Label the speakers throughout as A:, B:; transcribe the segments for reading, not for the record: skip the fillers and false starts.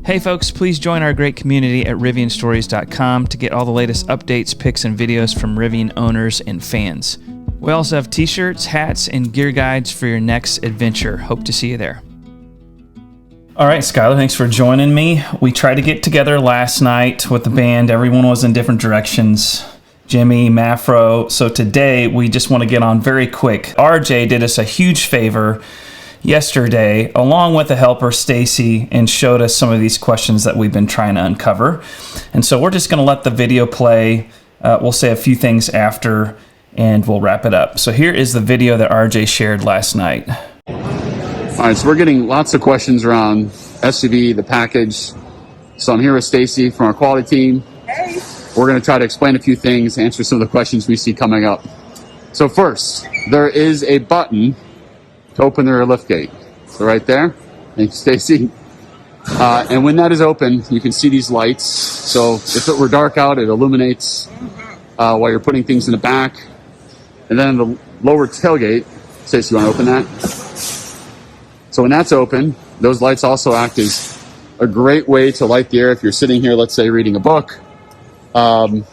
A: Hey folks, please join our great community at RivianStories.com to get all the latest updates, pics, and videos from Rivian owners and fans. We also have t-shirts, hats, and gear guides for your next adventure. Hope to see you there. All right, Skylar, thanks for joining me. We tried to get together last night with the band. Everyone was in different directions. Jimmy, Mafro. So today we just want to get on very quick. RJ did us a huge favor yesterday, along with the helper, Stacy, and showed us some of these questions that we've been trying to uncover. And so we're just going to let the video play. We'll say a few things after, and we'll wrap it up. So here is the video that RJ shared last night.
B: All right, so we're getting lots of questions around SUV, the package. So I'm here with Stacy from our quality team.
C: Hey.
B: We're going to try to explain a few things, answer some of the questions we see coming up. So first, there is a button to open the rear liftgate. So right there. Thank you, Stacy. And when that is open, you can see these lights. So if it were dark out, it illuminates while you're putting things in the back. And then the lower tailgate, Stacy, you want to open that? So when that's open, those lights also act as a great way to light the air if you're sitting here, let's say, reading a book. And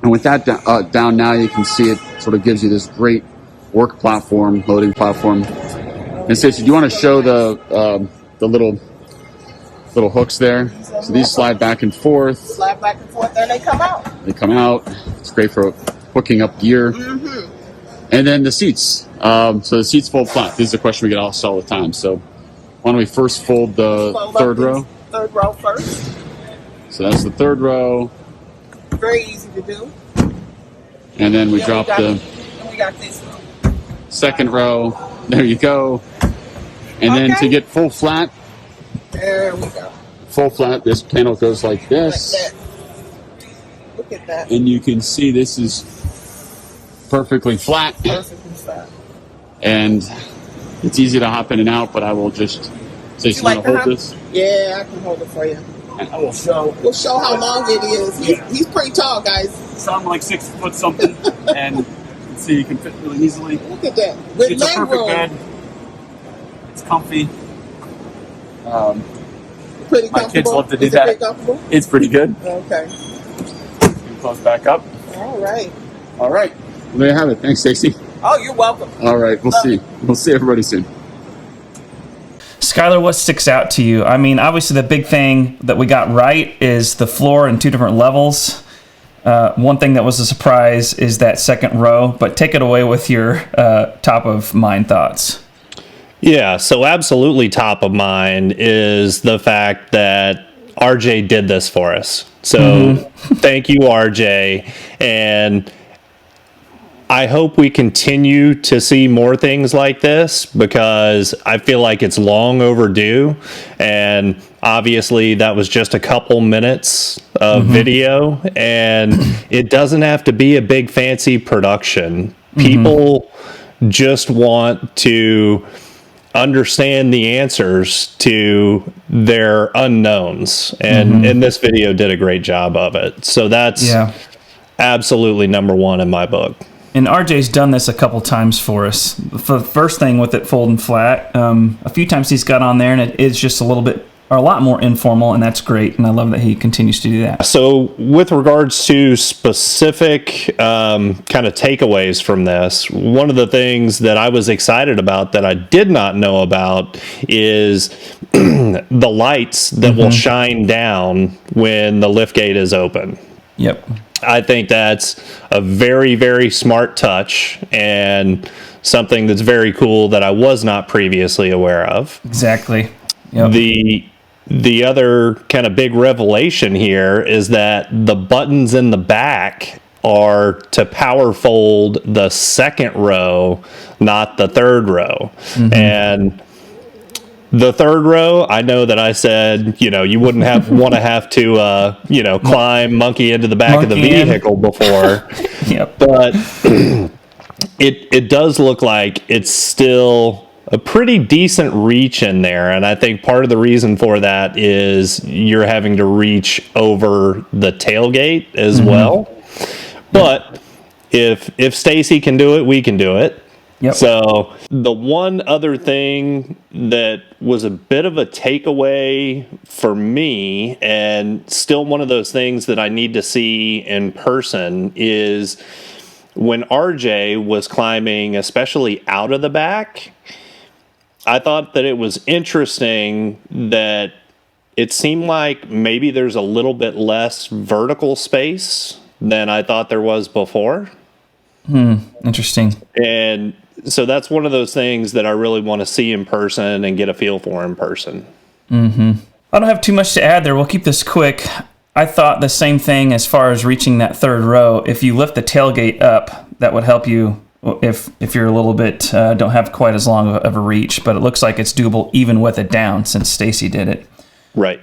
B: with that down now, you can see it sort of gives you this great work platform, loading platform. And Stacey, do you want to show the little hooks there? So these slide back and forth.
C: Slide back and forth, and they come out.
B: They come out. It's great for hooking up gear.
C: Mm-hmm.
B: And then the seats. So the seats fold flat. This is a question we get asked all the time. So why don't we first fold the third row?
C: Third row first.
B: So that's the third row.
C: Very easy to do.
B: And then we drop
C: we got this one.
B: Second row. There you go. And then to get full flat.
C: There we go.
B: Full flat, this panel goes like this.
C: Like that. Look at that.
B: And you can see this is perfectly flat.
C: Perfectly flat.
B: And it's easy to hop in and out, but I will just say, you want to hold this?
C: Yeah, I can hold it for you.
B: And I will show.
C: We'll show how long it is. He's pretty tall, guys.
B: So I'm like 6 foot something, and you can see you can fit really easily.
C: Look at that. With
B: It's a
C: leg
B: perfect
C: room.
B: bed. It's comfy.
C: Pretty
B: My
C: comfortable.
B: kids love to do
C: Is
B: that.
C: It pretty comfortable?
B: It's pretty good.
C: Okay.
B: You can close back up.
C: All right.
B: All right. Well, there you have it. Thanks, Stacy.
C: Oh, you're welcome.
B: All right. We'll see. We'll see everybody soon.
A: Skylar, what sticks out to you? I mean, obviously the big thing that we got right is the floor in 2 different levels. One thing that was a surprise is that second row, but take it away with your top of mind thoughts.
D: Yeah, so absolutely top of mind is the fact that RJ did this for us. So thank you, RJ. And I hope we continue to see more things like this because I feel like it's long overdue. And obviously that was just a couple minutes of video, and it doesn't have to be a big fancy production. People just want to understand the answers to their unknowns, and this video did a great job of it. So that's absolutely number one in my book.
A: And RJ's done this a couple times for us. For the first thing with it folding flat, a few times he's got on there, and it is just a lot more informal, and that's great. And I love that he continues to do that.
D: So with regards to specific kind of takeaways from this, one of the things that I was excited about that I did not know about is the lights that will shine down when the liftgate is open.
A: Yep.
D: I think that's a very, very smart touch and something that's very cool that I was not previously aware of.
A: Exactly. Yep.
D: The other kind of big revelation here is that the buttons in the back are to power fold the second row, not the third row. And the third row, I know that I said, you wouldn't want to have to, climb monkey into the back of the vehicle before. But it does look like it's still a pretty decent reach in there. And I think part of the reason for that is you're having to reach over the tailgate as well. But if Stacy can do it, we can do it.
A: Yep.
D: So the one other thing that was a bit of a takeaway for me, and still one of those things that I need to see in person, is when RJ was climbing, especially out of the back, I thought that it was interesting that it seemed like maybe there's a little bit less vertical space than I thought there was before.
A: Interesting.
D: And so that's one of those things that I really want to see in person and get a feel for in person.
A: I don't have too much to add there. We'll keep this quick. I thought the same thing as far as reaching that third row. If you lift the tailgate up, that would help you if you're a little bit, don't have quite as long of a reach, but it looks like it's doable even with it down since Stacy did it.
D: Right.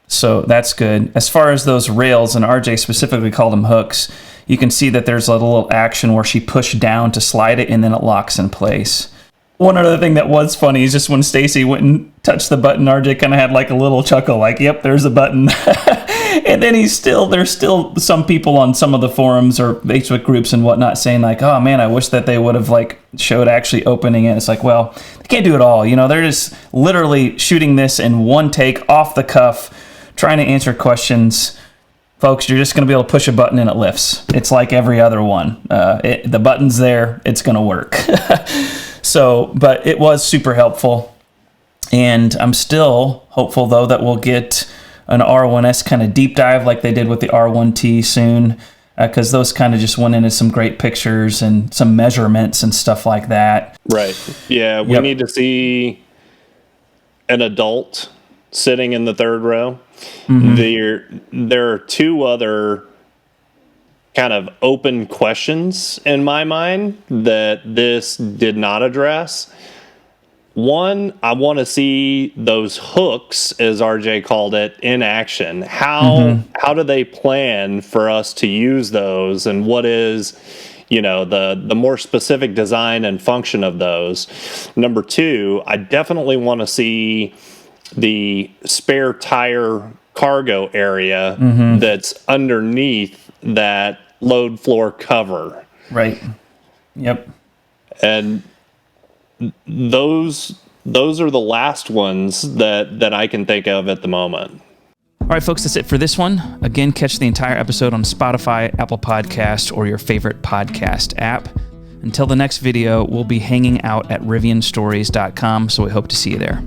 A: So that's good. As far as those rails, and RJ specifically called them hooks, you can see that there's a little action where she pushed down to slide it and then it locks in place. One other thing that was funny is just when Stacy went and touched the button, RJ kind of had like a little chuckle, like, yep, there's a button. And then there's still some people on some of the forums or Facebook groups and whatnot saying like, oh man, I wish that they would have like showed actually opening it. It's like, well, they can't do it all. You know, they're just literally shooting this in one take off the cuff, trying to answer questions. Folks, you're just going to be able to push a button and it lifts. It's like every other one. The button's there. It's going to work. So, but it was super helpful. And I'm still hopeful, though, that we'll get an R1S kind of deep dive like they did with the R1T soon, because those kind of just went into some great pictures and some measurements and stuff like that.
D: Right. Yeah, we need to see an adult sitting in the third row. There are two other kind of open questions in my mind that this did not address. One, I want to see those hooks, as RJ called it, in action. How do they plan for us to use those, and what is, the more specific design and function of those? Number two, I definitely want to see the spare tire cargo area that's underneath that load floor cover.
A: Right. Yep.
D: And those are the last ones that I can think of at the moment.
A: All right, folks, that's it for this one. Again, catch the entire episode on Spotify, Apple Podcast, or your favorite podcast app. Until the next video, we'll be hanging out at rivianstories.com, so we hope to see you there.